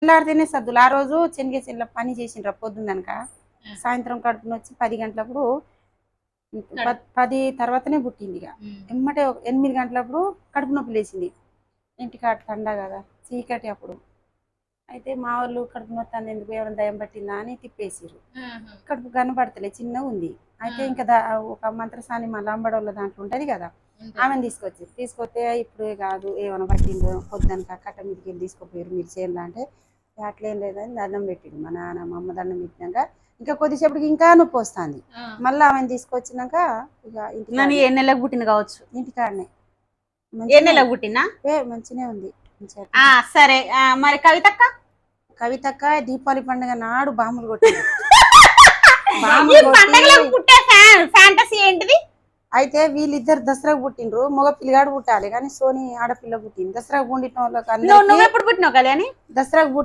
తెల్లారితేనే సద్దులు. ఆ రోజు చెనిగేసిలో పని చేసిండ్రు పొద్దుందనక. సాయంత్రం కడుపున వచ్చి 10 గంటలప్పుడు 10 తర్వాతనే పుట్టింది. ఇక ఎమ్మటే 8 గంటలప్పుడు కడుపు నొప్పి లేచింది. ఇంటికాడ తండా కదా, చీకటి అప్పుడు. అయితే మా వాళ్ళు కడుపు నొత్తాన్ని ఎందుకు ఎవరైనా దయం పట్టిందా అని తిప్పేసిర్రు. కడుపు కనపడతలే, చిన్నగా ఉంది. అయితే ఇంకా ఒక మంత్రసాని మా లంబడోళ్ళ దాంట్లో ఉంటది కదా, ఆమెను తీసుకొస్తే ఇప్పుడు కాదు ఏమైనా పట్టిందో పొద్దునక కట్ట మీదకి వెళ్ళి తీసుకుపోయారు మీరు చేయాలి అంటే, అట్లేం లేదని దండం పెట్టిండు మా నాన్న. మా అమ్మ దండం పెట్టినాక ఇంకా కొద్దిసేపటికి ఇంకా నొప్పి వస్తుంది. మళ్ళీ ఆమెను తీసుకొచ్చినాక ఇక ఏ నెలకు పుట్టింది కావచ్చు, ఇంటికాడనే. ఏ నెలకు పుట్టినా మంచినే ఉంది. సరే మరి కవితక్క దీపావళి పండుగ నాడు బాంబులు కొట్టింది. ఫ్యాంటసీ ఏంటిది? అయితే వీళ్ళిద్దరు దసరాకు పుట్టిండ్రు. మగ పిల్లగాడు పుట్టాలి కానీ సోని ఆడపిల్ల పుట్టింది. దసరాకు పుట్టిన వాళ్ళకి ఎప్పుడు పుట్టినావు కళ్యాణి? దసరాకు పుట్టి